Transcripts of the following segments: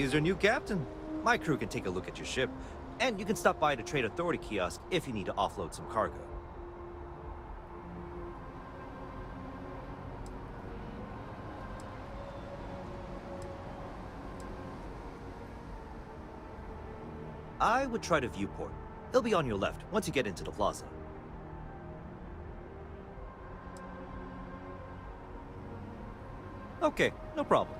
is your new captain. My crew can take a look at your ship, and you can stop by the Trade Authority kiosk if you need to offload some cargo. I would try the viewport. It'll be on your left once you get into the plaza. Okay, no problem.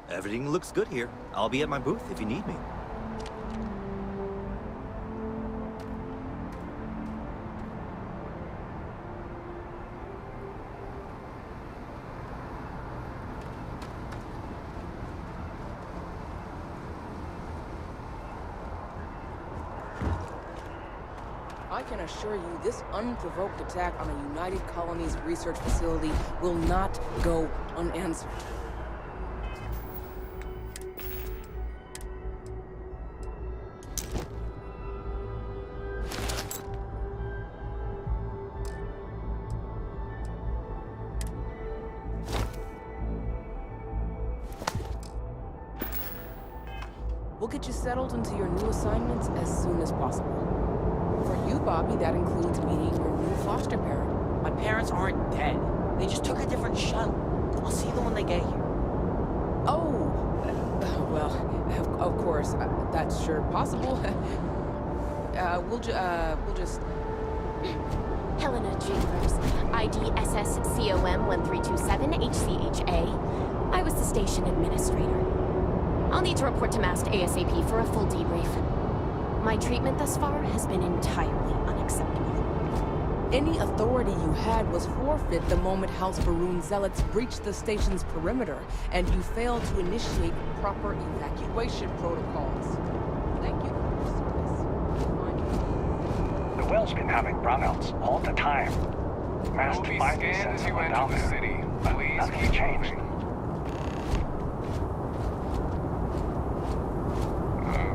Everything looks good here. I'll be at my booth if you need me. I can assure you this unprovoked attack on a United Colonies research facility will not go unanswered. We'll get you settled into your new assignments as soon as possible. For you, Bobby, that includes meeting your new foster parent. My parents aren't dead. They just took a different shuttle. I'll see them when they get here. Oh, well, of course, that's sure possible. We'll just... Helena Chambers, ID SSCOM 1327 HCHA. I was the station administrator. I'll need to report to Mast ASAP for a full debrief. My treatment thus far has been entirely unacceptable. Any authority you had was forfeit the moment House Baroon zealots breached the station's perimeter, and you failed to initiate proper evacuation protocols. Thank you for your service. The well's been having brownouts all the time. Mast Will be finally scanned sent as you someone enter down the there, city. but Please nothing's keep changed. moving.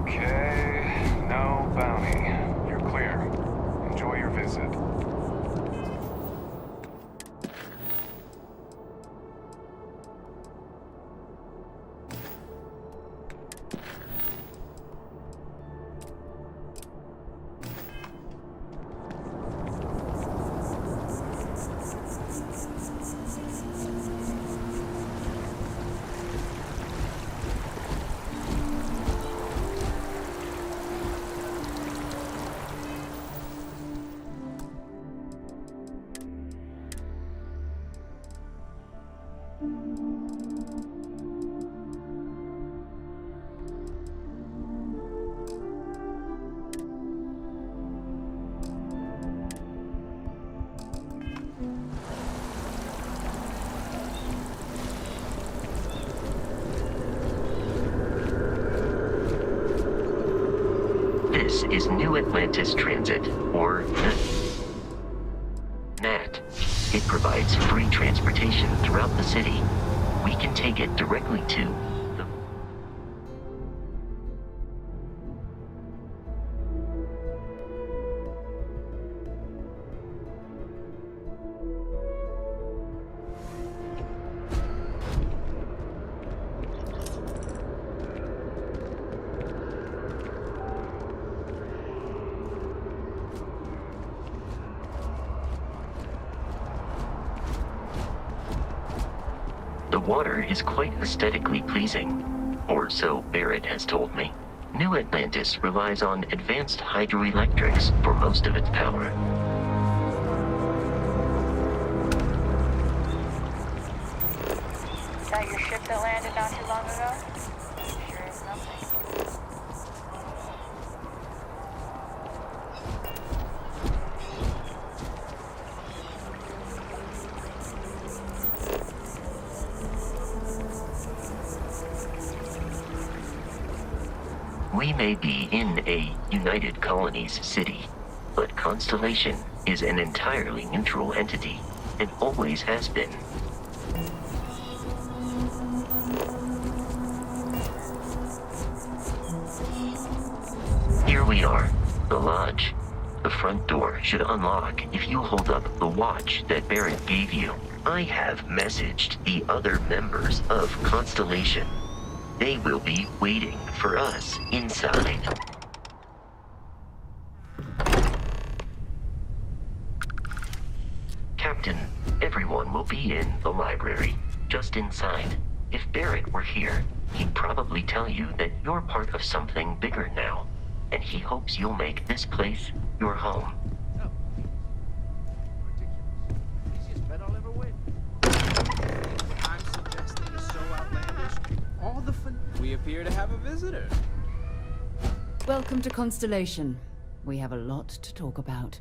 Okay, no bounty. You're clear. Enjoy your visit. This is New Atlantis Transit, or NAT. It provides free transportation throughout the city. We can take it directly to the... The water is quite aesthetically pleasing, or so Barrett has told me. New Atlantis relies on advanced hydroelectrics for most of its power. Is that your ship that landed not too long ago? Sure is nothing. We may be in a United Colonies city, but Constellation is an entirely neutral entity, and always has been. Here we are, the lodge. The front door should unlock if you hold up the watch that Barrett gave you. I have messaged the other members of Constellation. They will be waiting for us inside. Captain, everyone will be in the library, just inside. If Barrett were here, he'd probably tell you that you're part of something bigger now, and he hopes you'll make this place your home. Easiest bet I'll ever win. What I'm suggesting is so outlandish. All the fun. We appear to have a visitor. Welcome to Constellation. We have a lot to talk about.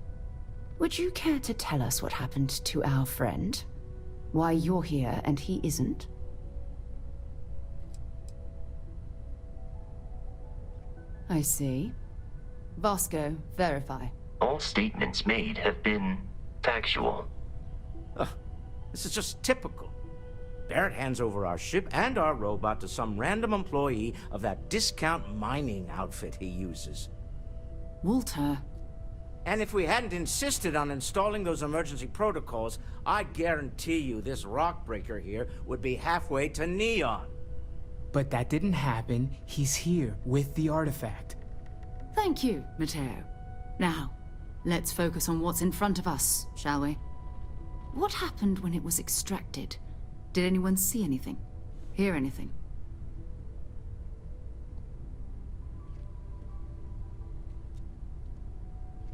Would you care to tell us what happened to our friend? Why you're here and he isn't? I see. Vasco, verify. All statements made have been factual. This is just typical. Barrett hands over our ship and our robot to some random employee of that discount mining outfit he uses. Walter. And if we hadn't insisted on installing those emergency protocols, I guarantee you this rock breaker here would be halfway to Neon. But that didn't happen. He's here with the artifact. Thank you, Matteo. Now, let's focus on what's in front of us, shall we? What happened when it was extracted? Did anyone see anything? Hear anything?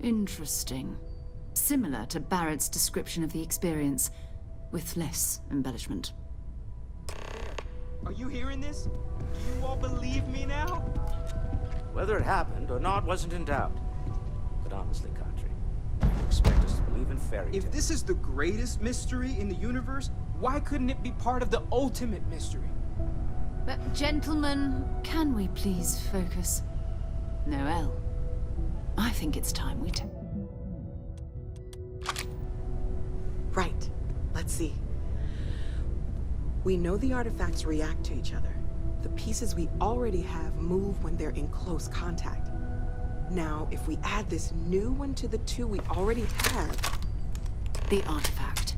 Interesting. Similar to Barrett's description of the experience, with less embellishment. Are you hearing this? Do you all believe me now? Whether it happened or not wasn't in doubt. But honestly, Country, you expect us to believe in fairy tales. If this is the greatest mystery in the universe, why couldn't it be part of the ultimate mystery? But gentlemen, can we please focus? Noel, I think it's time we Right. Let's see. We know the artifacts react to each other. The pieces we already have move when they're in close contact. Now, if we add this new one to the two we already have... The artifact.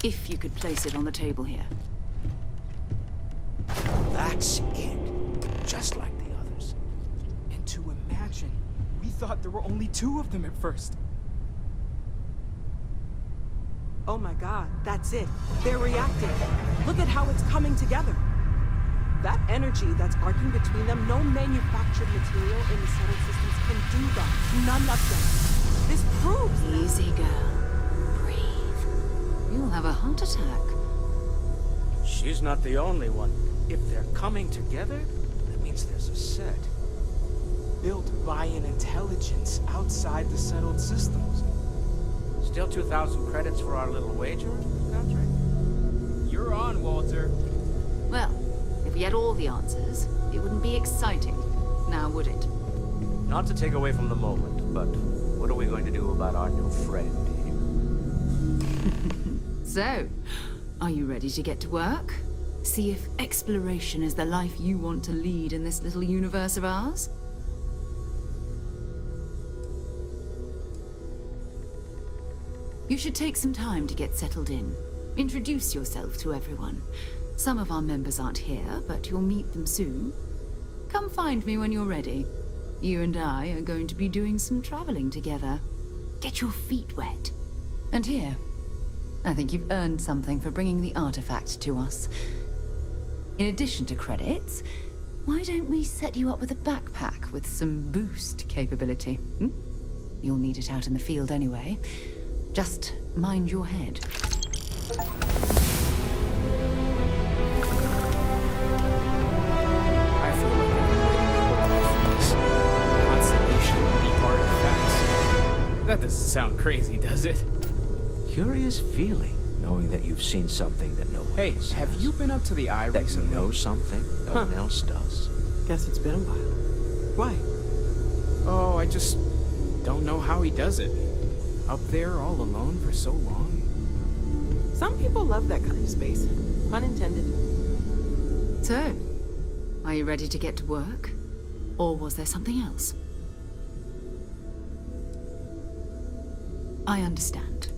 If you could place it on the table here. That's it. Just like the others. And to imagine, we thought there were only 2 of them at first. Oh my god, that's it. They're reacting. Look at how it's coming together. That energy that's arcing between them, no manufactured material in the settled systems can do that. None of them. This proves that. Easy, girl. Breathe. You'll have a heart attack. She's not the only one. If they're coming together, that means there's a set. Built by an intelligence outside the settled systems. Still 2,000 credits for our little wager, Country? You're on, Walter. Well, if we had all the answers, it wouldn't be exciting, now would it? Not to take away from the moment, but what are we going to do about our new friend here? So, are you ready to get to work? See if exploration is the life you want to lead in this little universe of ours? You should take some time to get settled in. Introduce yourself to everyone. Some of our members aren't here, but you'll meet them soon. Come find me when you're ready. You and I are going to be doing some traveling together. Get your feet wet. And here, I think you've earned something for bringing the artifact to us. In addition to credits, why don't we set you up with a backpack with some boost capability? You'll need it out in the field anyway. Just mind your head. I feel like I've been waiting my whole life for this. Constellation deep artifacts. That doesn't sound crazy, does it? Curious feeling, knowing that you've seen something that no one Hey, else have has. you been up to the eye That you recently? know something no one else does. Guess it's been a while. Why? Oh, I just don't know how he does it. Up there all alone for so long. Some people love that kind of space. Pun intended. So, are you ready to get to work? Or was there something else? I understand.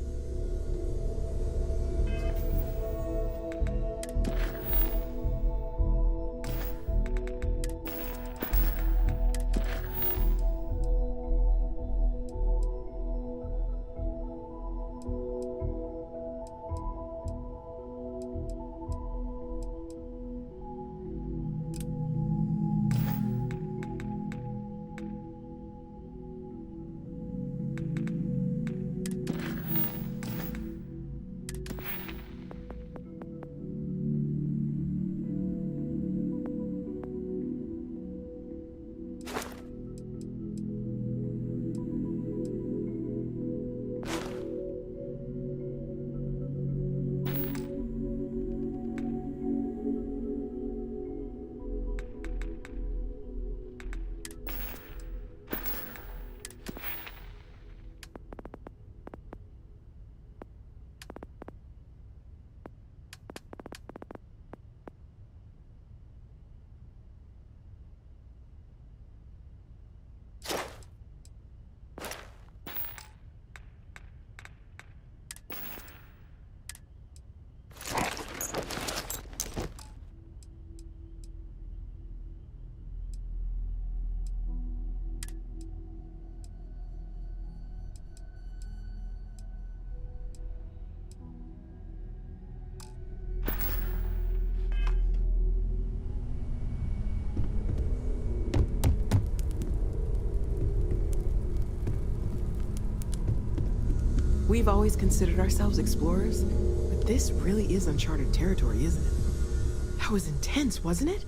We've always considered ourselves explorers, but this really is uncharted territory, isn't it? That was intense, wasn't it?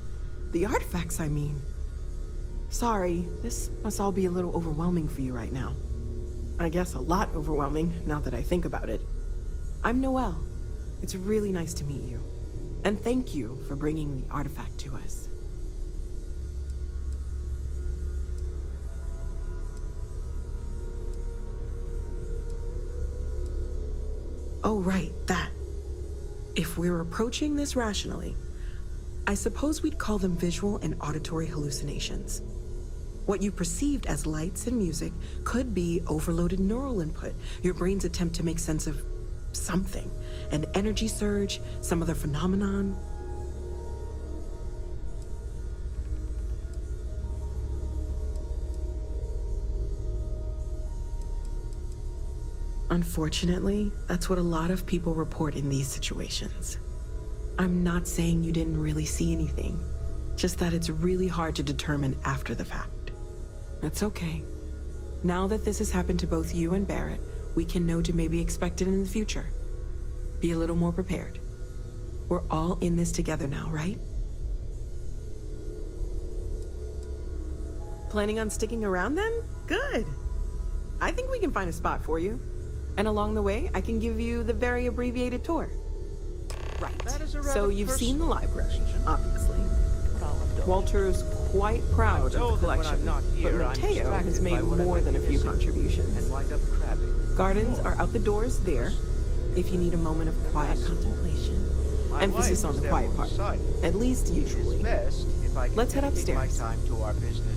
The artifacts, I mean. Sorry, this must all be a little overwhelming for you right now. I guess a lot overwhelming, now that I think about it. I'm Noelle. It's really nice to meet you. And thank you for bringing the artifact to us. Oh, right, that. If we're approaching this rationally, I suppose we'd call them visual and auditory hallucinations. What you perceived as lights and music could be overloaded neural input, your brain's attempt to make sense of something, an energy surge, some other phenomenon. Unfortunately, that's what a lot of people report in these situations. I'm not saying you didn't really see anything, just that it's really hard to determine after the fact. That's okay. Now that this has happened to both you and Barrett, we can know to maybe expect it in the future. Be a little more prepared. We're all in this together now, right? Planning on sticking around then? Good. I think we can find a spot for you. And along the way, I can give you the very abbreviated tour. Right. So you've seen the library, obviously. Walter's quite proud of the collection, but Mateo has made more than a few contributions. Gardens are out the doors there, if you need a moment of quiet contemplation. Emphasis on the quiet part, at least usually. Let's head upstairs.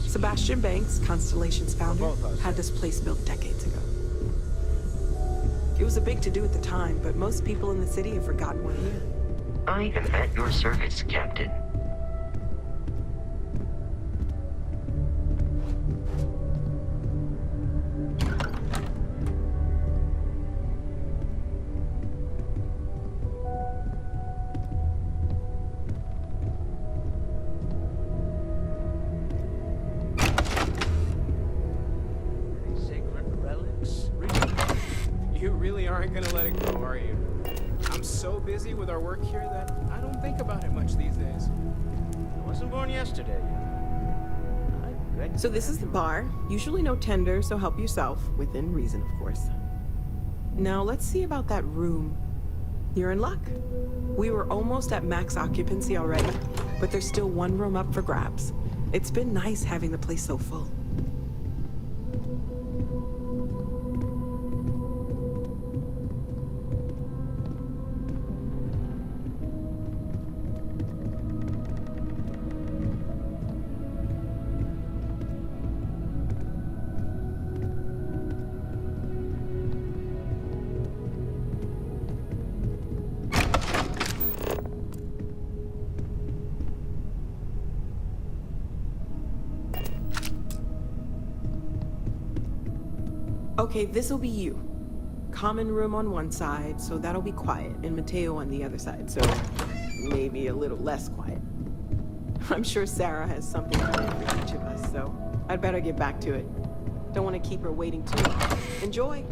Sebastian Banks, Constellation's founder, had this place built decades ago. It was a big to-do at the time, but most people in the city have forgotten we're here. I am at your service, Captain. You really aren't gonna let it go, are you? I'm so busy with our work here that I don't think about it much these days. I wasn't born yesterday. So this is the bar. Usually no tender, so help yourself. Within reason, of course. Now let's see about that room. You're in luck. We were almost at max occupancy already, but there's still one room up for grabs. It's been nice having the place so full. Okay, this'll be you. Common room on one side, so that'll be quiet, and Mateo on the other side, so maybe a little less quiet. I'm sure Sarah has something planned for each of us, so I'd better get back to it. Don't want to keep her waiting too long. Enjoy!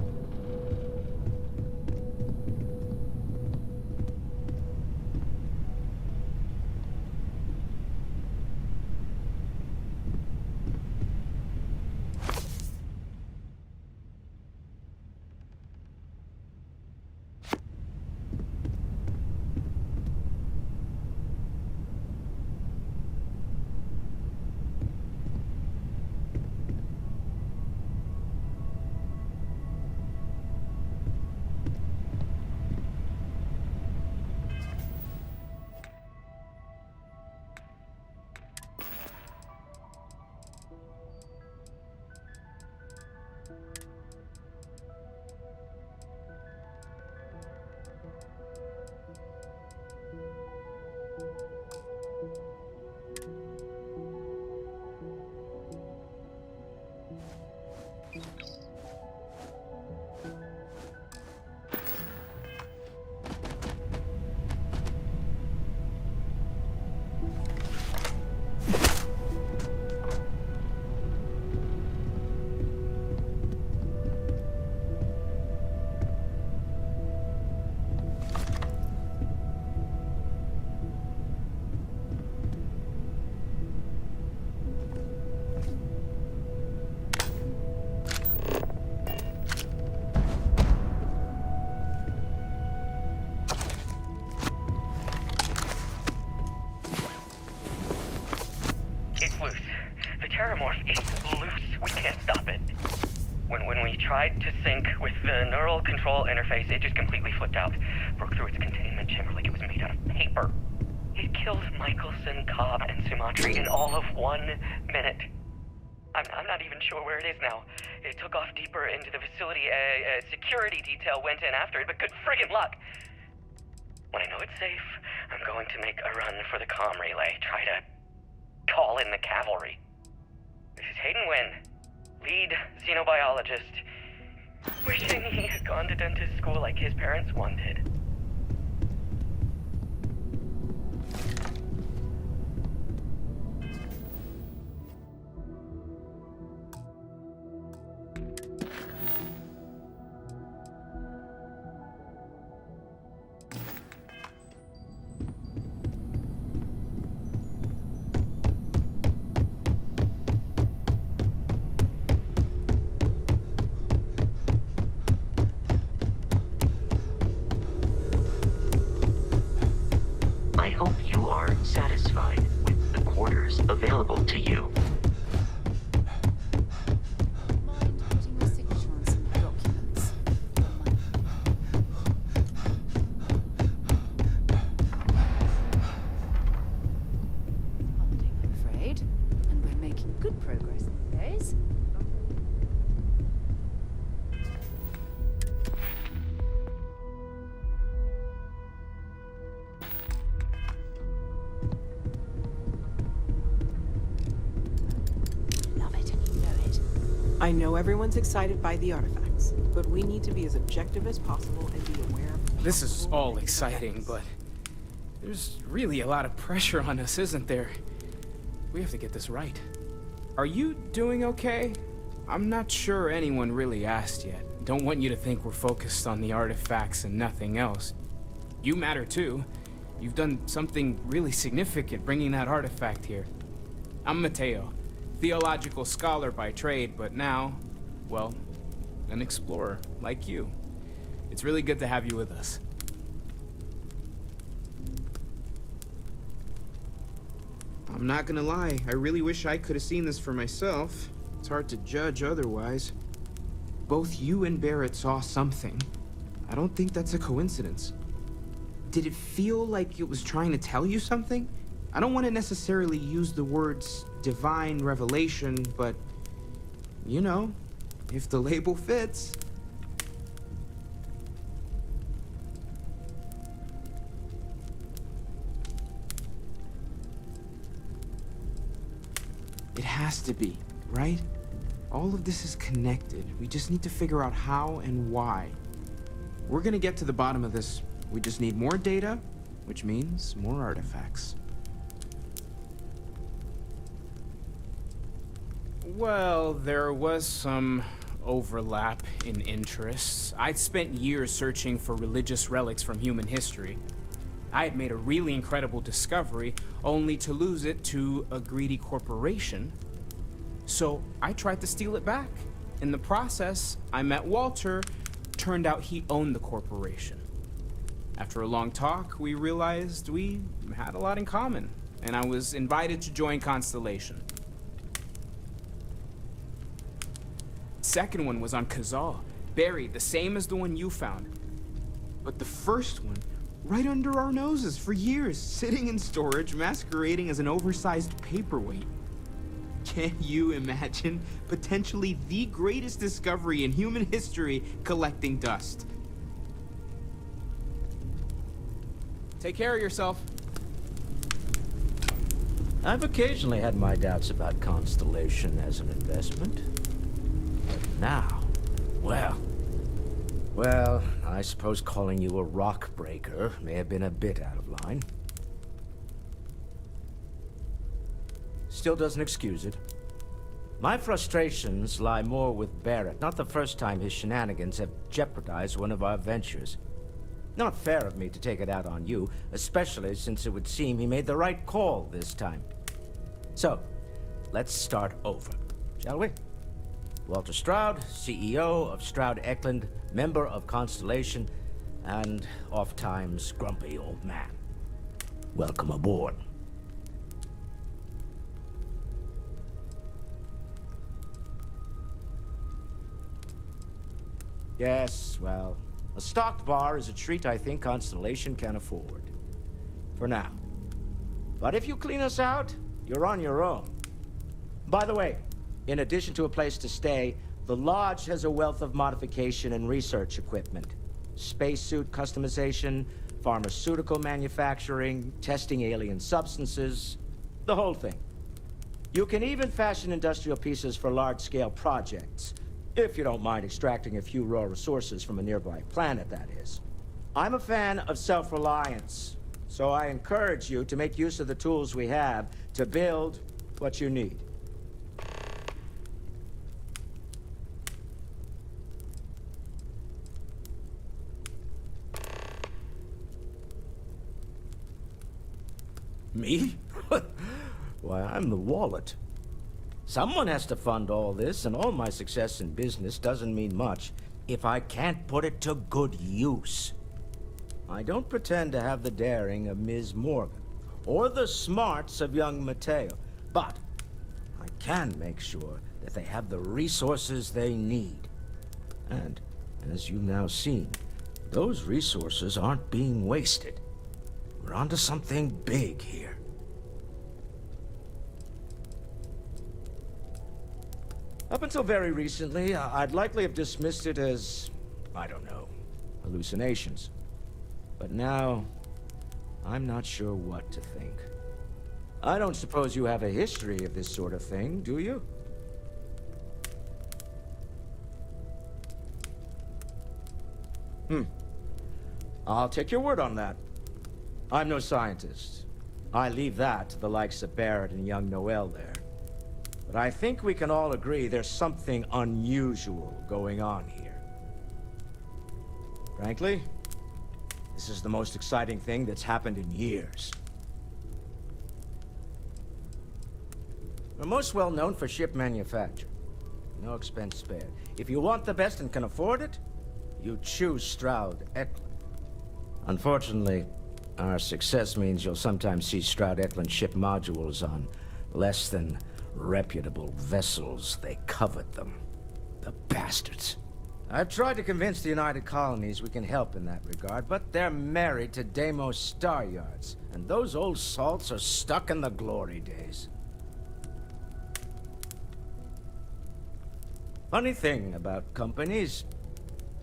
Tried to sync with the neural control interface, it just completely flipped out. Broke through its containment chamber like it was made out of paper. It killed Michelson, Cobb, and Sumatri in all of 1 minute. I'm not even sure where it is now. It took off deeper into the facility. A security detail went in after it, but good friggin' luck. When I know it's safe, I'm going to make a run for the comm relay. Try to call in the cavalry. This is Hayden Wynn, lead xenobiologist. Wishing he had gone to dentist school like his parents wanted. Satisfied with the quarters available to you. Mind putting your signature on some documents? Funding, I'm afraid. And we're making good progress these days. I know everyone's excited by the artifacts, but we need to be as objective as possible and be aware of... This is all exciting, but there's really a lot of pressure on us, isn't there? We have to get this right. Are you doing okay? I'm not sure anyone really asked yet. Don't want you to think we're focused on the artifacts and nothing else. You matter too. You've done something really significant bringing that artifact here. I'm Mateo. Theological scholar by trade, but now, well, an explorer like you. It's really good to have you with us. I'm not gonna lie, I really wish I could have seen this for myself. It's hard to judge otherwise. Both you and Barrett saw something. I don't think that's a coincidence. Did it feel like it was trying to tell you something? I don't want to necessarily use the words divine revelation, but, you know, if the label fits. It has to be, right? All of this is connected. We just need to figure out how and why. We're gonna get to the bottom of this. We just need more data, which means more artifacts. Well, there was some overlap in interests. I'd spent years searching for religious relics from human history. I had made a really incredible discovery, only to lose it to a greedy corporation. So I tried to steal it back. In the process, I met Walter. Turned out he owned the corporation. After a long talk, we realized we had a lot in common, and I was invited to join Constellation. Second one was on Kazal, buried the same as the one you found. But the first one, right under our noses for years, sitting in storage, masquerading as an oversized paperweight. Can you imagine potentially the greatest discovery in human history collecting dust? Take care of yourself. I've occasionally had my doubts about Constellation as an investment. But now, well, I suppose calling you a rock breaker may have been a bit out of line. Still doesn't excuse it. My frustrations lie more with Barrett. Not the first time his shenanigans have jeopardized one of our ventures. Not fair of me to take it out on you, especially since it would seem he made the right call this time. So, let's start over, shall we? Walter Stroud, CEO of Stroud Eklund, member of Constellation, and oft-times grumpy old man. Welcome aboard. Yes, well, a stocked bar is a treat I think Constellation can afford. For now. But if you clean us out, you're on your own. By the way, in addition to a place to stay, the Lodge has a wealth of modification and research equipment. Spacesuit customization, pharmaceutical manufacturing, testing alien substances, the whole thing. You can even fashion industrial pieces for large-scale projects. If you don't mind extracting a few raw resources from a nearby planet, that is. I'm a fan of self-reliance, so I encourage you to make use of the tools we have to build what you need. Me? Why, I'm the wallet. Someone has to fund all this, and all my success in business doesn't mean much if I can't put it to good use. I don't pretend to have the daring of Ms. Morgan, or the smarts of young Mateo, but I can make sure that they have the resources they need. And, as you've now seen, those resources aren't being wasted. We're onto something big here. Up until very recently, I'd likely have dismissed it as, I don't know, hallucinations. But now, I'm not sure what to think. I don't suppose you have a history of this sort of thing, do you? I'll take your word on that. I'm no scientist. I leave that to the likes of Barrett and young Noel there. But I think we can all agree there's something unusual going on here. Frankly, this is the most exciting thing that's happened in years. We're most well known for ship manufacture. No expense spared. If you want the best and can afford it, you choose Stroud Eklund. Unfortunately, Our success means you'll sometimes see Stroud-Eklund ship modules on less than reputable vessels. They covet them. The bastards. I've tried to convince the United Colonies we can help in that regard, but they're married to Deimos Star Yards, and those old salts are stuck in the glory days. Funny thing about companies,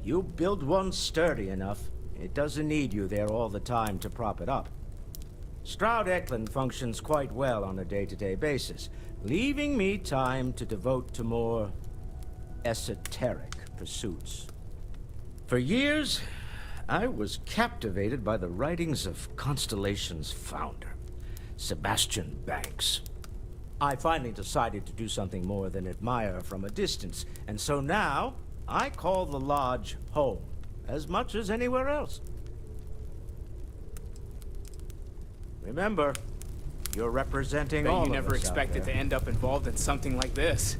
you build one sturdy enough, it doesn't need you there all the time to prop it up. Stroud-Eklund functions quite well on a day-to-day basis, leaving me time to devote to more esoteric pursuits. For years, I was captivated by the writings of Constellation's founder, Sebastian Banks. I finally decided to do something more than admire from a distance, and so now I call the Lodge home, as much as anywhere else. Remember, you're representing all of us. Bet you never out expected there. to end up involved in something like this.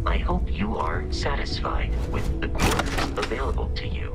I hope you are satisfied with the quarters available to you.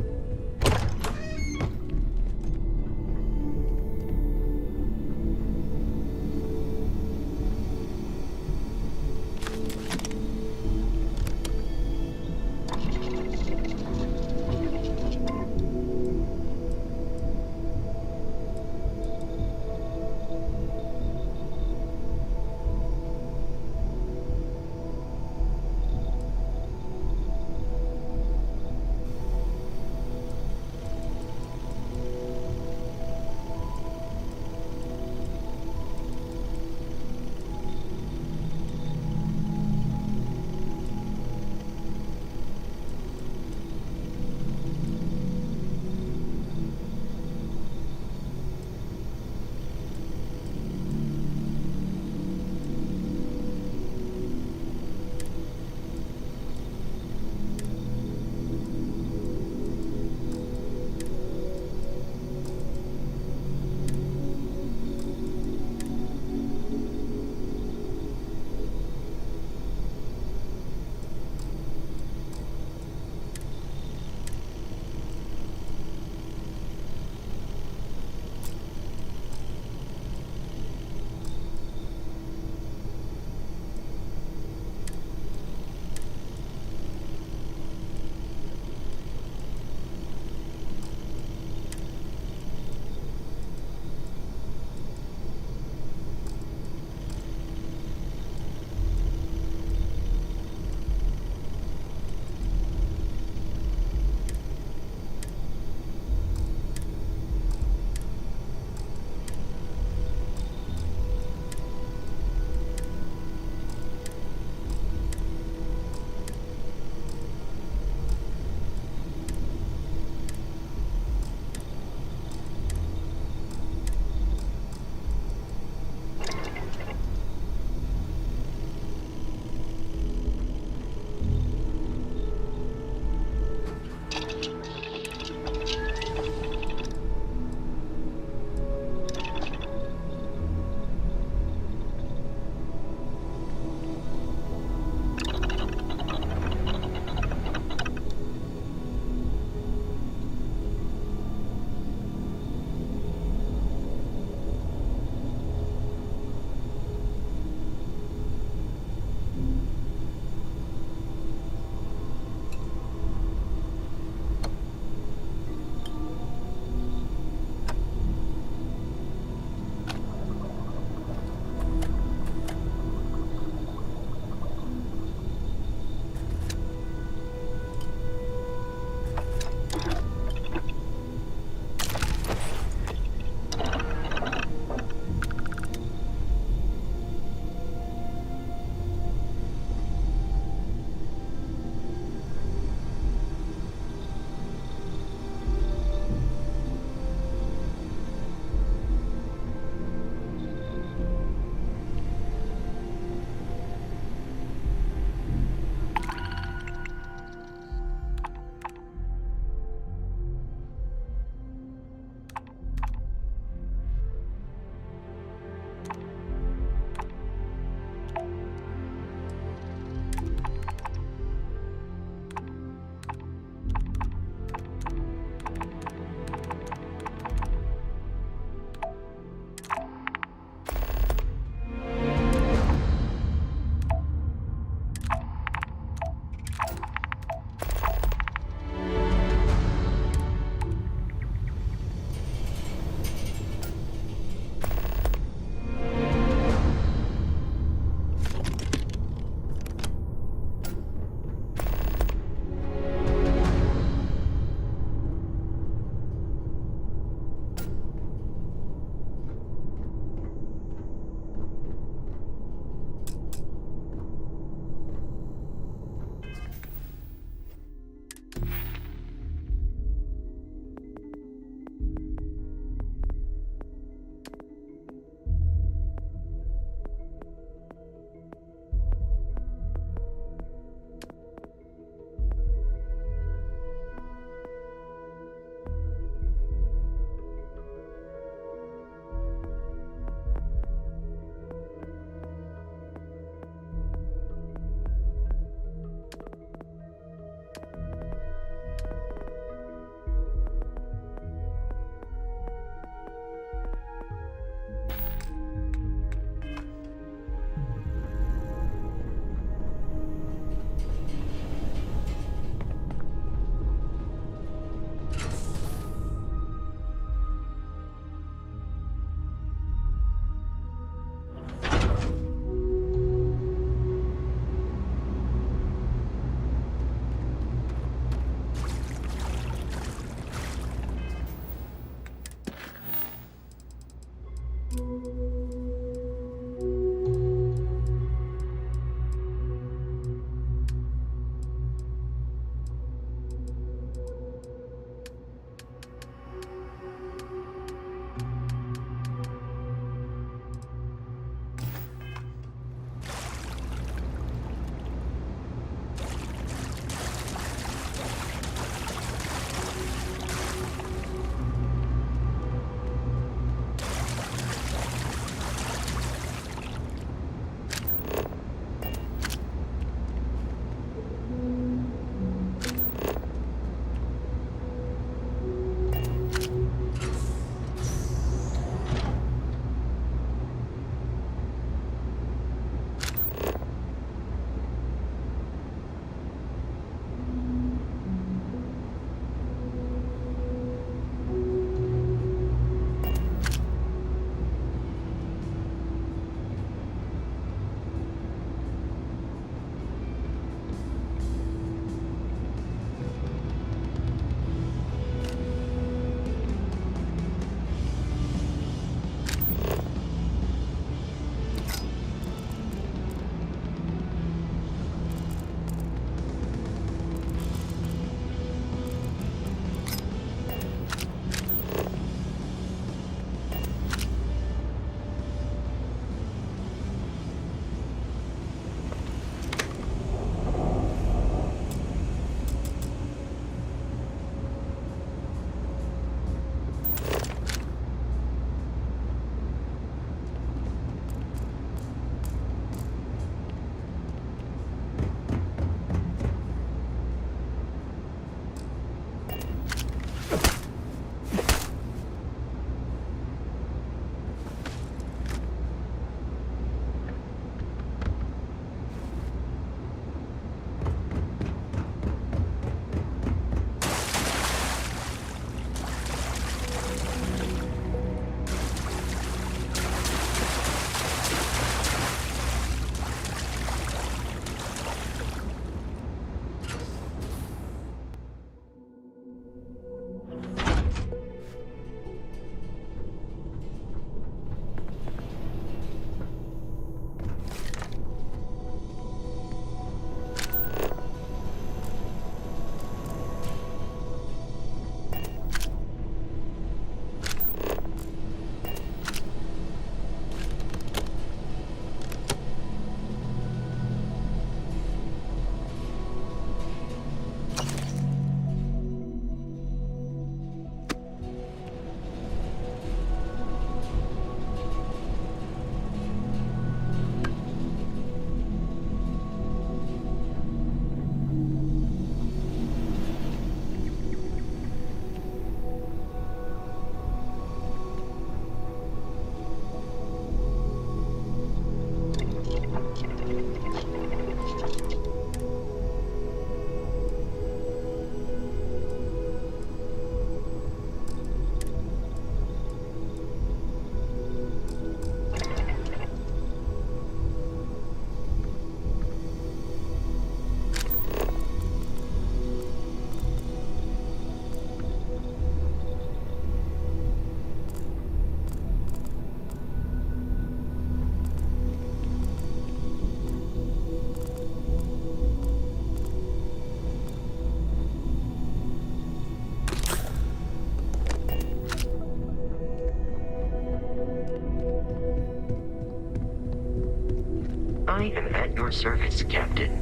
your service, Captain.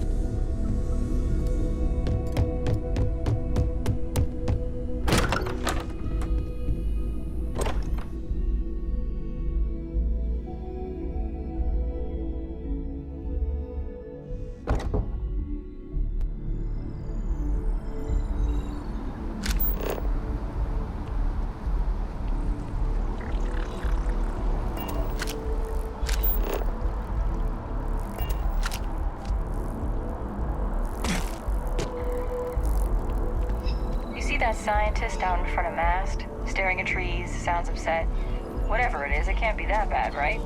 That scientist out in front of mast, staring at trees, sounds upset. Whatever it is, it can't be that bad, right?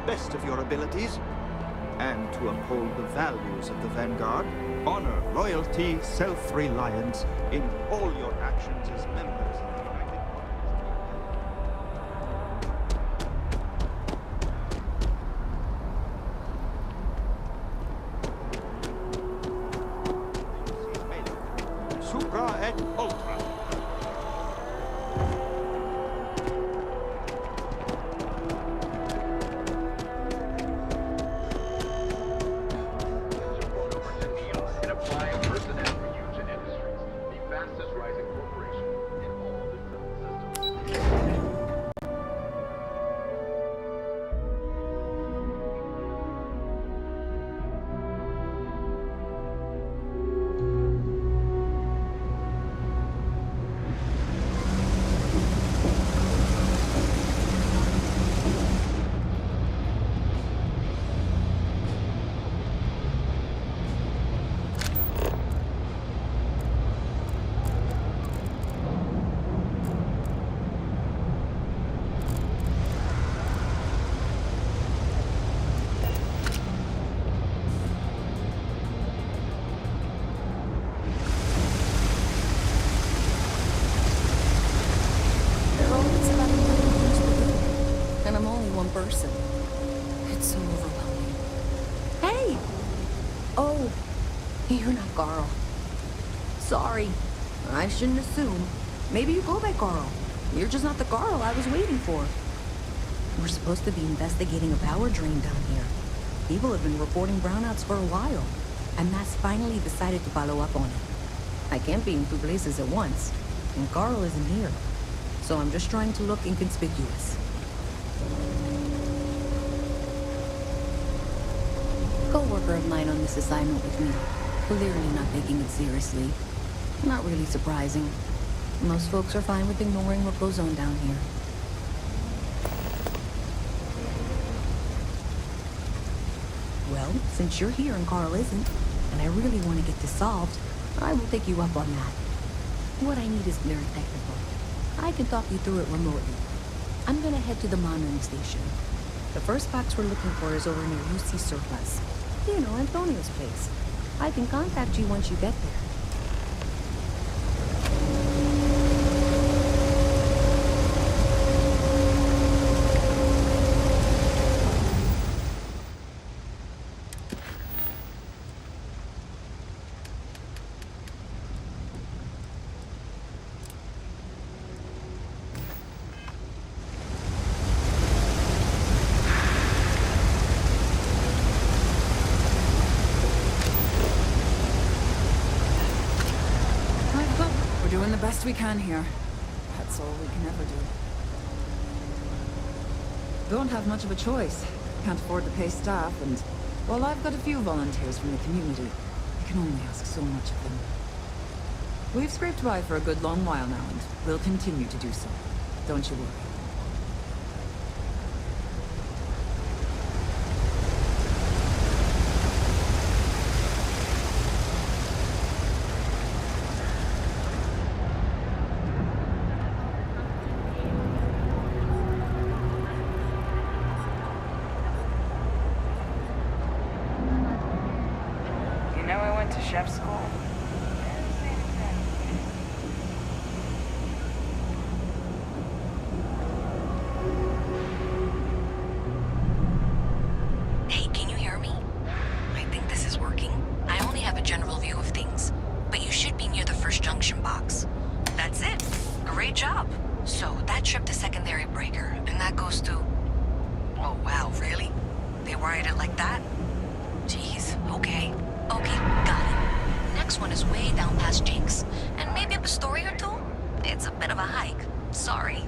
Best of your abilities, and to uphold the values of the Vanguard, honor, loyalty, self-reliance in all your actions as members of the United States. Supra et ultra. Person. It's so overwhelming. Hey! Oh, you're not Carl. Sorry. I shouldn't assume. Maybe you go by Carl. You're just not the Carl I was waiting for. We're supposed to be investigating a power drain down here. People have been reporting brownouts for a while, and Mass finally decided to follow up on it. I can't be in two places at once, and Carl isn't here. So I'm just trying to look inconspicuous. Co-worker of mine on this assignment with me, clearly not taking it seriously. Not really surprising. Most folks are fine with ignoring what goes on down here. Well, since you're here and Carl isn't, and I really want to get this solved, I will take you up on that. What I need is very technical. I can talk you through it remotely. I'm gonna head to the monitoring station. The first box we're looking for is over near UC Surplus. You know, Antonio's place. I can contact you once you get there. doing the best we can here. That's all we can ever do. Don't have much of a choice. Can't afford to pay staff, and while I've got a few volunteers from the community, I can only ask so much of them. We've scraped by for a good long while now, and we'll continue to do so. Don't you worry. You know I went to chef school. Hey, can you hear me? I think this is working. I only have a general view of things, but you should be near the first junction box. That's it. Great job. So that trip to secondary breaker, and that goes to... Oh wow, really? They wired it like that? Jeez, okay. Okay, got it. Next one is way down past Jake's, and maybe up a story or two? It's a bit of a hike. Sorry.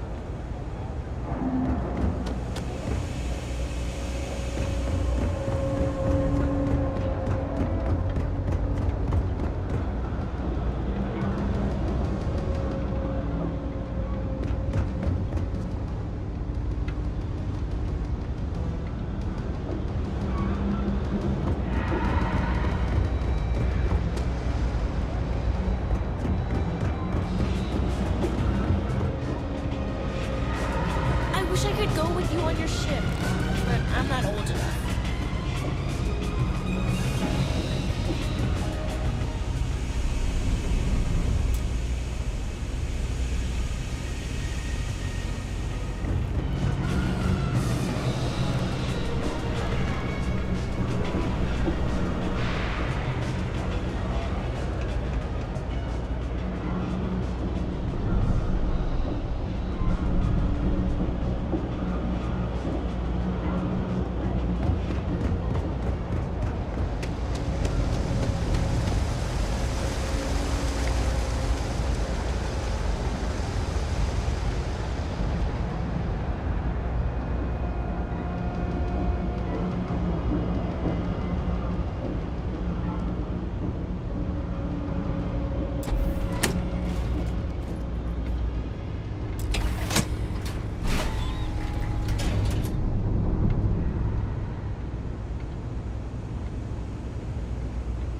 I wish I could go with you on your ship, but I'm not old enough.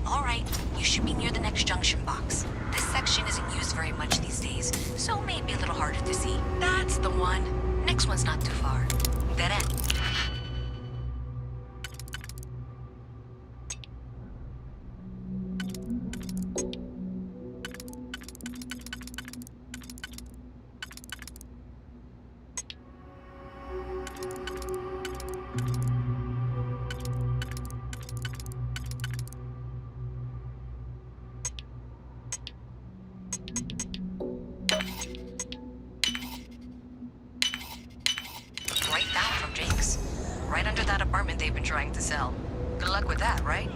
All right, you should be near the next junction box. This section isn't used very much these days, so maybe a little harder to see. That's the one. Next one's not too far. Dead end. Right down from Jake's. Right under that apartment they've been trying to sell. Good luck with that, right?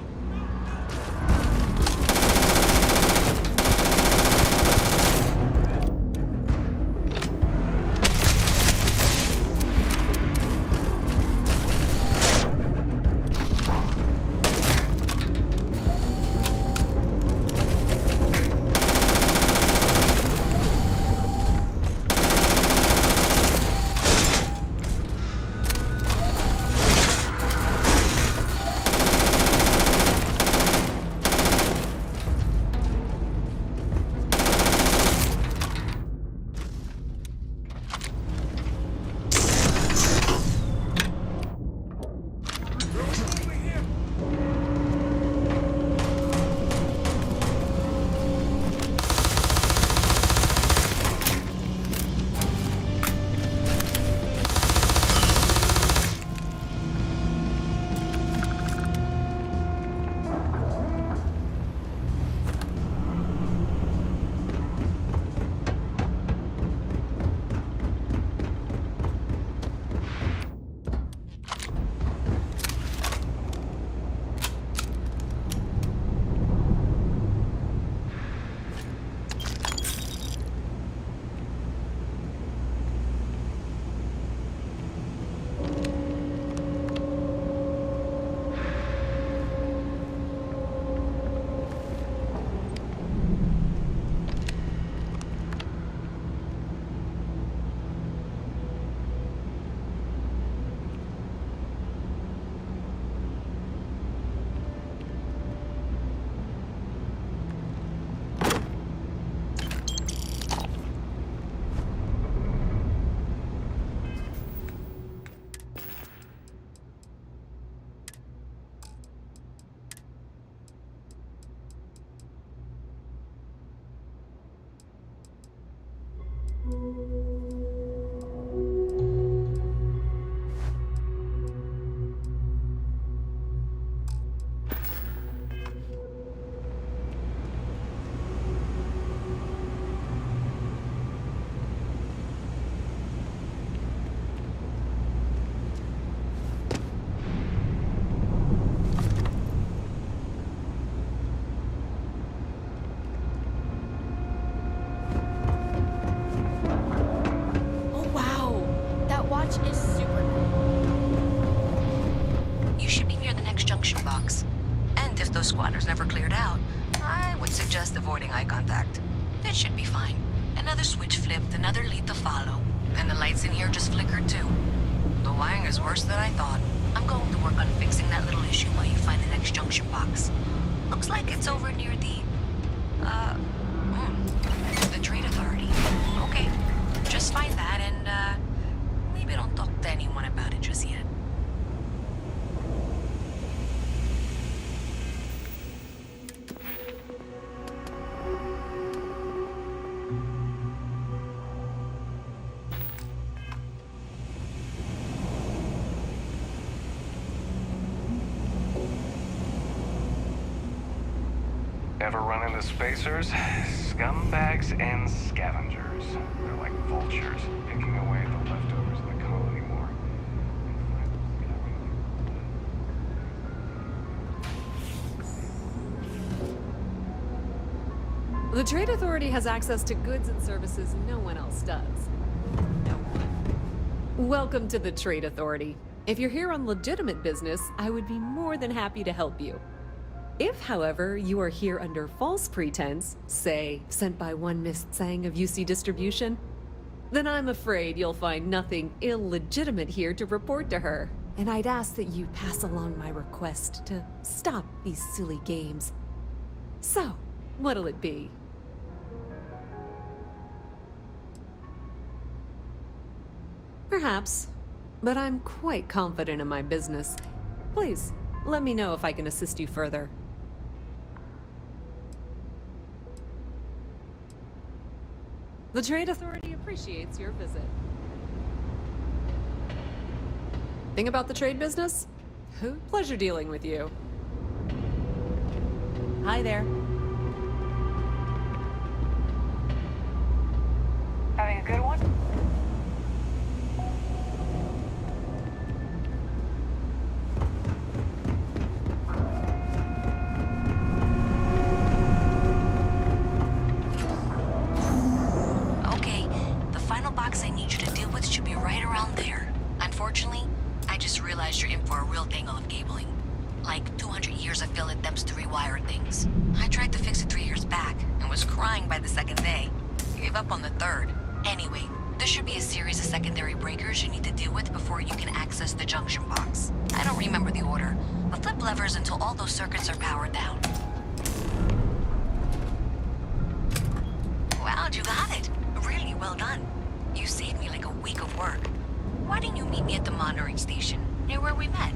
watch is super cool. You should be near the next junction box. And if those squatters never cleared out, I would suggest avoiding eye contact. It should be fine. Another switch flipped, another lead to follow. And the lights in here just flickered too. The wiring is worse than I thought. I'm going to work on fixing that little issue while you find the next junction box. Looks like it's over near the Trade Authority. Okay, just find that and, maybe don't talk to anyone about it just yet. Ever run into spacers? Scumbags and scavengers. They're like vultures, picking away at the leftovers in the colony war. The Trade Authority has access to goods and services no one else does. No one. Welcome to the Trade Authority. If you're here on legitimate business, I would be more than happy to help you. If, however, you are here under false pretense, say, sent by one Miss Tsang of UC Distribution, then I'm afraid you'll find nothing illegitimate here to report to her. And I'd ask that you pass along my request to stop these silly games. So, what'll it be? Perhaps, but I'm quite confident in my business. Please, let me know if I can assist you further. The Trade Authority appreciates your visit. Thing about the trade business? Pleasure dealing with you. Hi there. Having a good one? Okay, the final box I need you to deal with should be right around there. Unfortunately, I just realized you're in for a real tangle of cabling. Like 200 years of field attempts to rewire things. I tried to fix it 3 years back, and was crying by the second day. Gave up on the third. Anyway, there should be a series of secondary breakers you need to deal with before you can access the junction box. I don't remember the order, but flip levers until all those circuits are powered down. Wow, you got it. Really well done. You saved me like a week of work. Why didn't you meet me at the monitoring station, near where we met?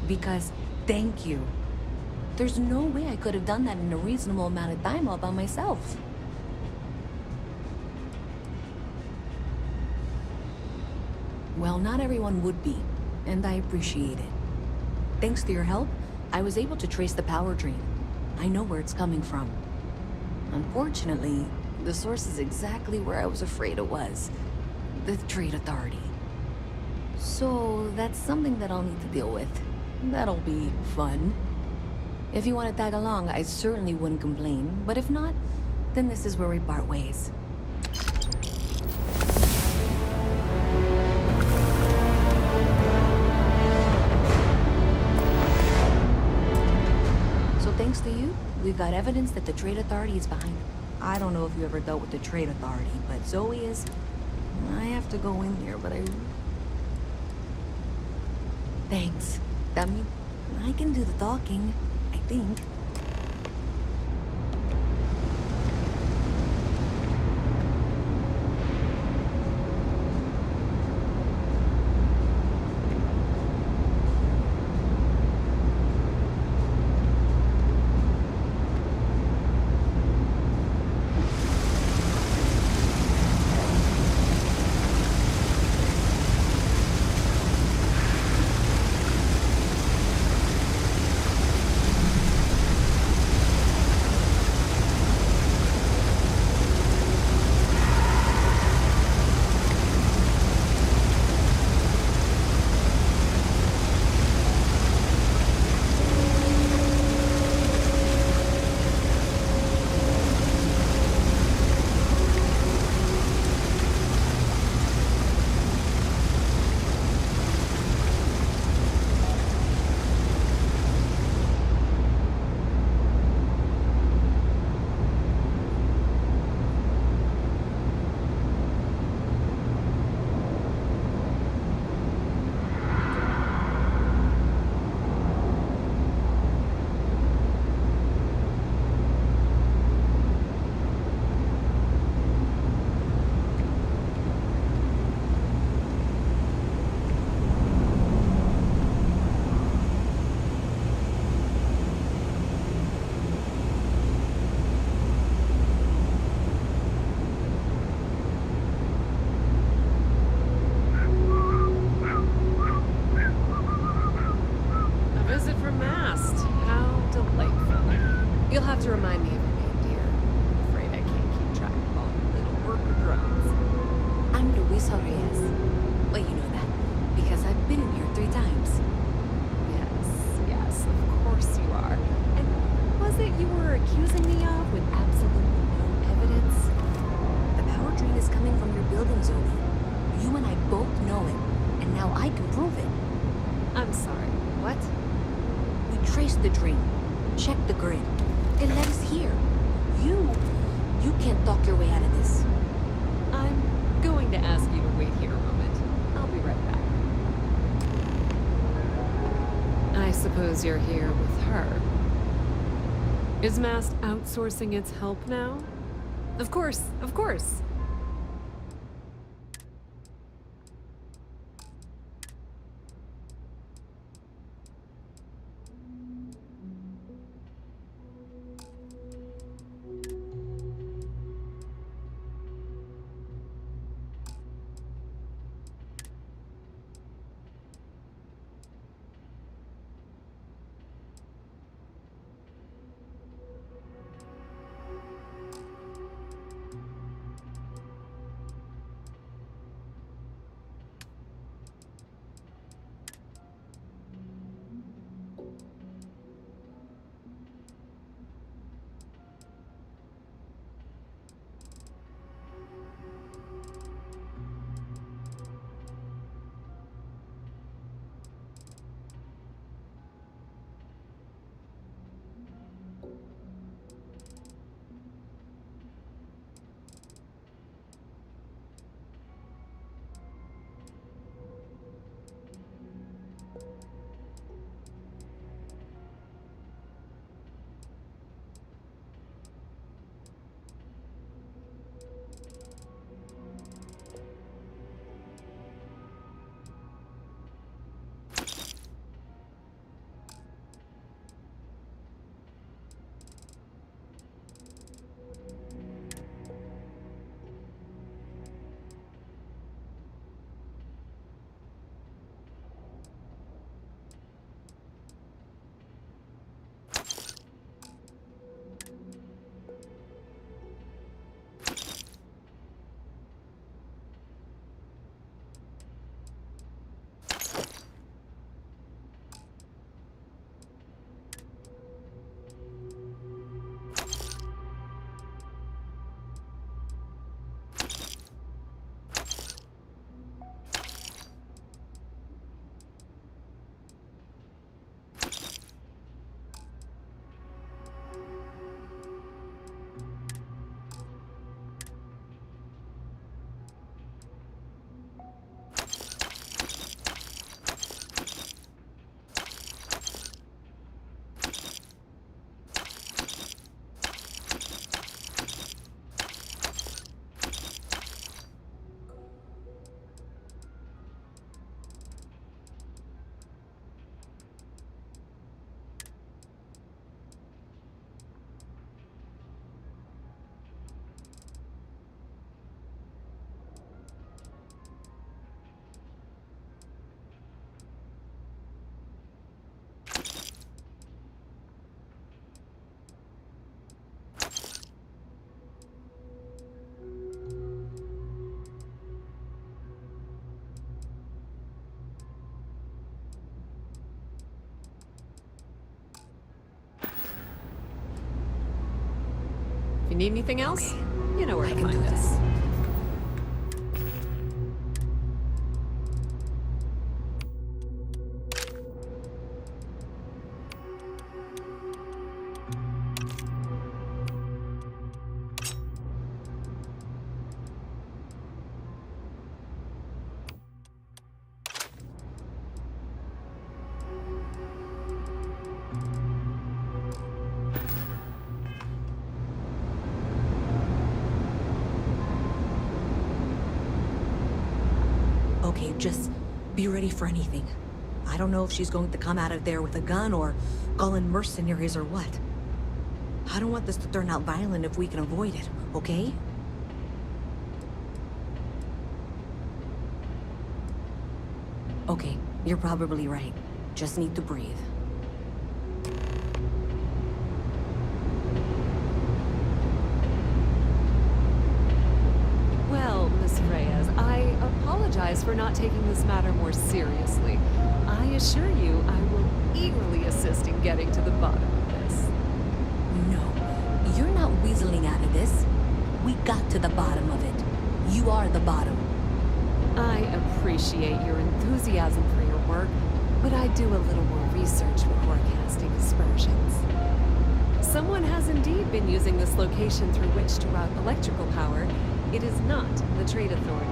Because thank you. There's no way I could have done that in a reasonable amount of time all by myself. Well, not everyone would be, and I appreciate it. Thanks to your help, I was able to trace the power drain. I know where it's coming from. Unfortunately, the source is exactly where I was afraid it was. The Trade Authority. So that's something that I'll need to deal with. That'll be fun. If you want to tag along, I certainly wouldn't complain. But if not, then this is where we part ways. So thanks to you, we've got evidence that the Trade Authority is behind. I don't know if you ever dealt with the Trade Authority, but Zoe is... I have to go in there, but I... Thanks. I mean, I can do the talking, I think. You'll have to remind me of your name, dear. I'm afraid I can't keep track of all the little worker drones. I'm Luisa Reyes. Well, you know that, because I've been in here 3 times. Yes, of course you are. And was it you were accusing me of with absolutely no evidence? The power drain is coming from your building, Zoe. You and I both know it, and now I can prove it. I'm sorry, what? We traced the drain, checked the grid. It led us here. You can't talk your way out of this. I'm going to ask you to wait here a moment. I'll be right back. I suppose you're here with her. Is Mast outsourcing its help now? Of course, of course. If you need anything else, you know where I to can find do us. this. Okay, just be ready for anything. I don't know if she's going to come out of there with a gun or call in mercenaries or what. I don't want this to turn out violent if we can avoid it, okay? Okay, you're probably right. Just need to breathe. Well, Miss Reyes, I apologize for not taking this matter more seriously. I assure you I will eagerly assist in getting to the bottom of this. No, you're not weaseling out of this. We got to the bottom of it. You are the bottom. I appreciate your enthusiasm for your work, but I do a little more research before casting aspersions. Someone has indeed been using this location through which to route electrical power. It is not the Trade Authority.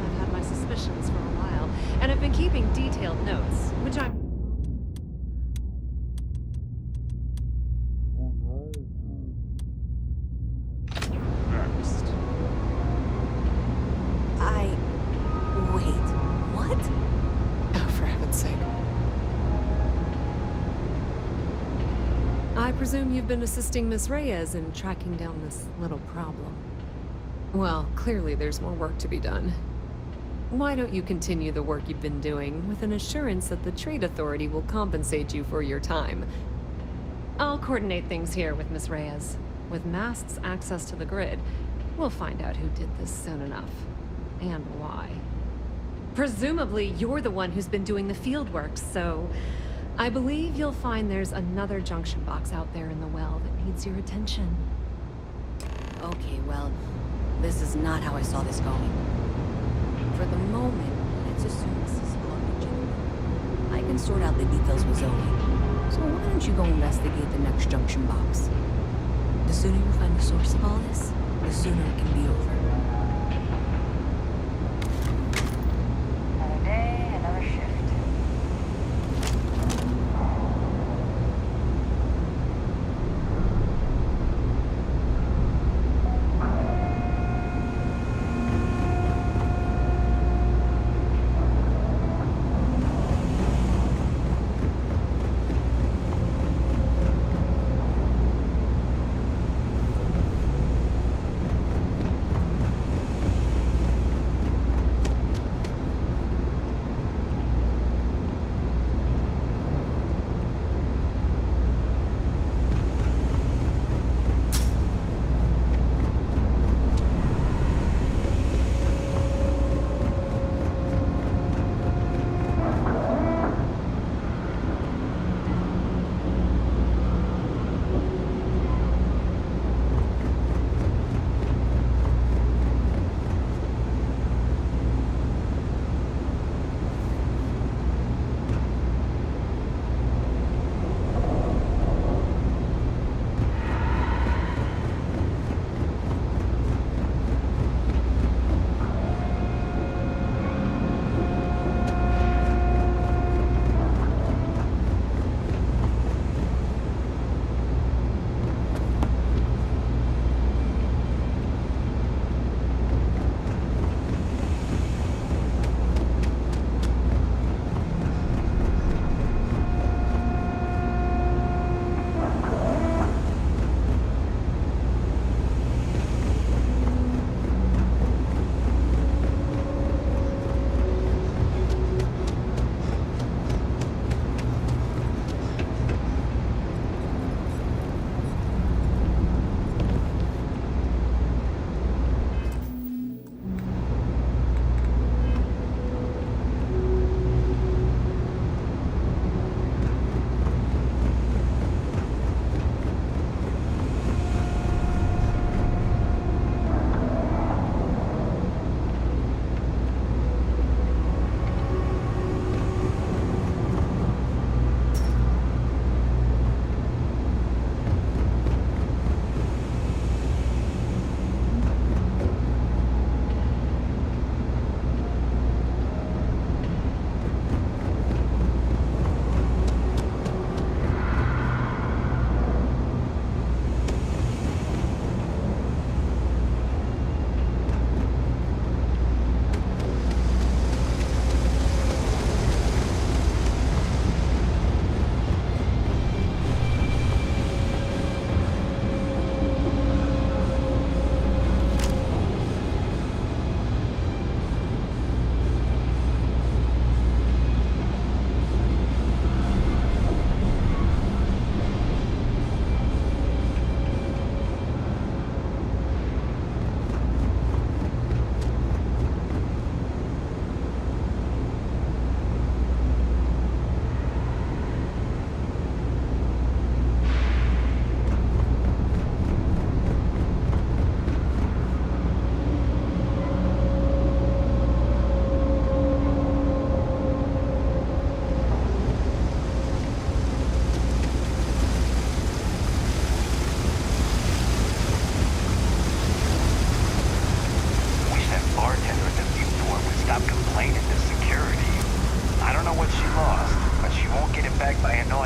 I've had my suspicions for a while, and I've been keeping detailed notes, which I'm... First. Wait, what? Oh, for heaven's sake. I presume you've been assisting Miss Reyes in tracking down this little problem. Well, clearly there's more work to be done. Why don't you continue the work you've been doing with an assurance that the Trade Authority will compensate you for your time? I'll coordinate things here with Miss Reyes. With Mast's access to the grid, we'll find out who did this soon enough. And why. Presumably, you're the one who's been doing the field work, so... I believe you'll find there's another junction box out there in the well that needs your attention. Okay, well, this is not how I saw this going. For the moment, let's assume this is all legitimate. I can sort out the details with Zoe. So why don't you go investigate the next junction box? The sooner you find the source of all this, the sooner it can be over. Another day, another shift.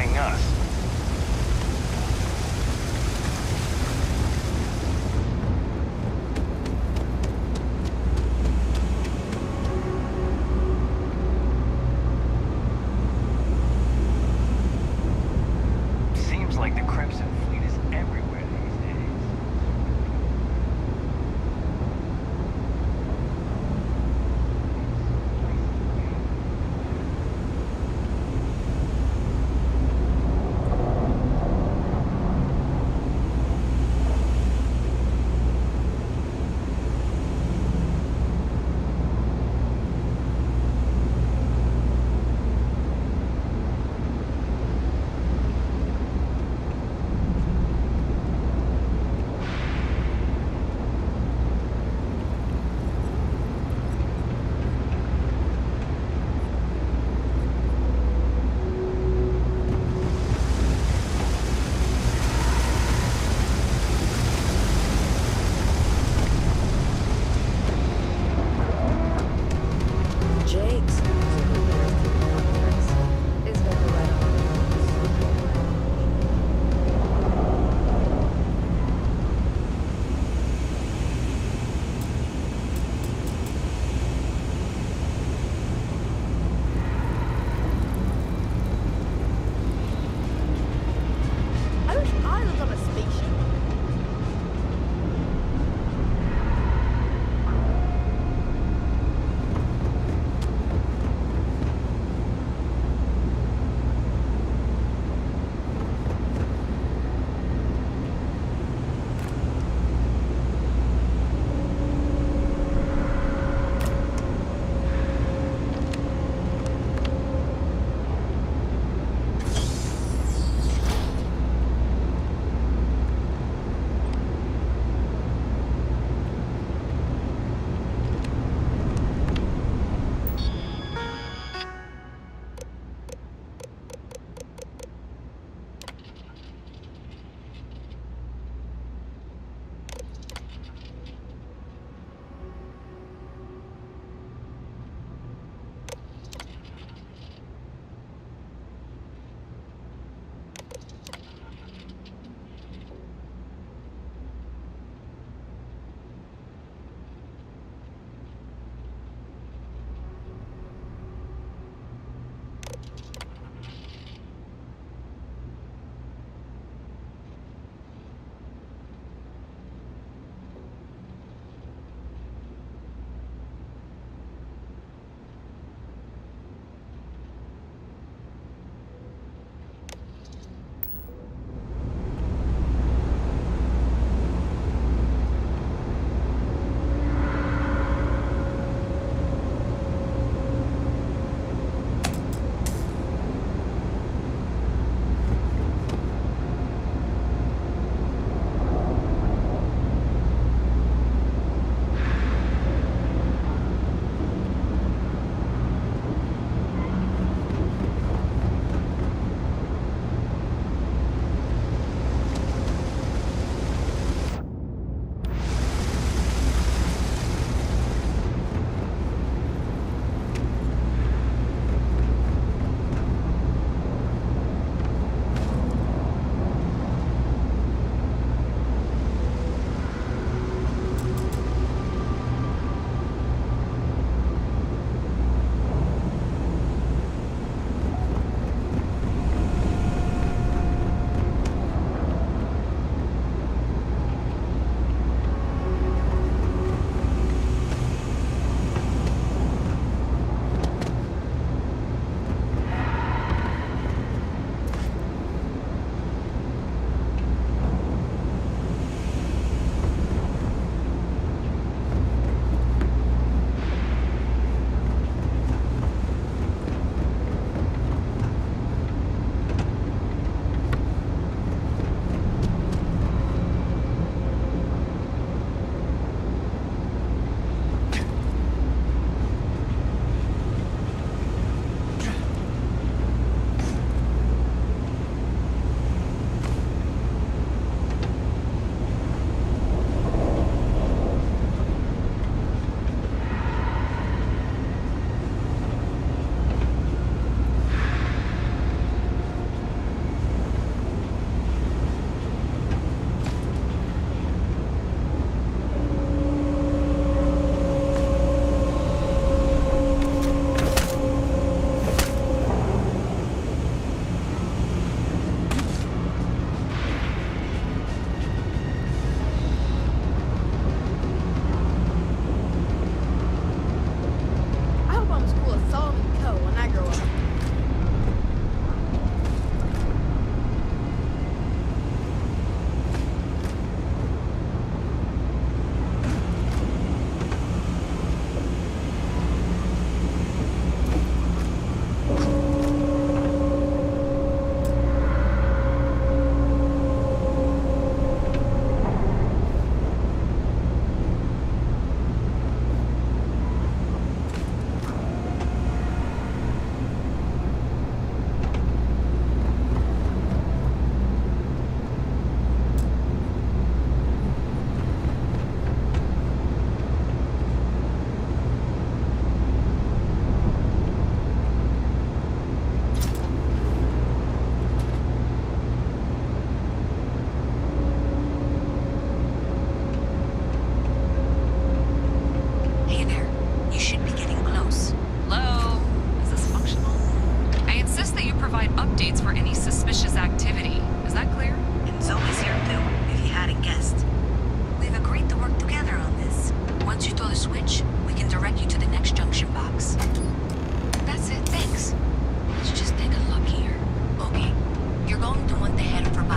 following us. Seems like the Crimson Fleet is everywhere these days.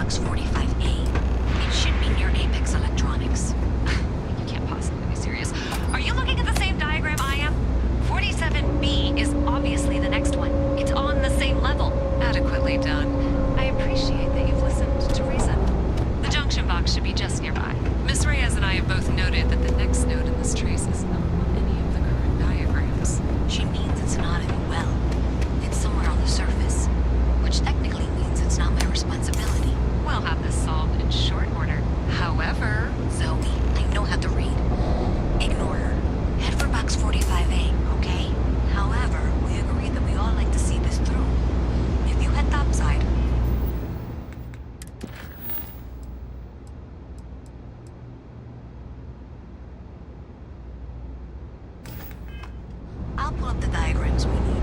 Box 45A. It should be near Apex Electronics. You can't possibly be serious. Are you looking at the same diagram I am? 47B is obviously the next one. It's on the same level. Adequately done. I appreciate that you've listened to reason. The junction box should be just nearby. Miss Reyes and I have both noted that the next node in this trace is not on any of the current diagrams. She means it's not in a well. It's somewhere on the surface. Which technically means it's not my responsibility. We'll have this solved in short order. However... Zoe, I know how to read. Ignore her. Head for box 45A, okay? However, we agreed that we all like to see this through. If you head topside... I'll pull up the diagrams we need.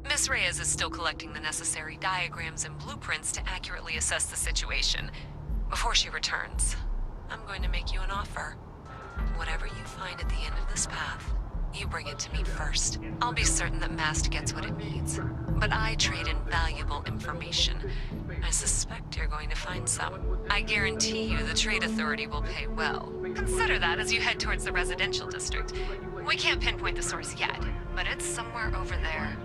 Miss Reyes is still collecting the necessary diagrams and blueprints to accurately assess the situation. Before she returns, I'm going to make you an offer. Whatever you find at the end of this path, you bring it to me first. I'll be certain that MAST gets what it needs. But I trade in valuable information. I suspect you're going to find some. I guarantee you the Trade Authority will pay well. Consider that as you head towards the residential district. We can't pinpoint the source yet, but it's somewhere over there.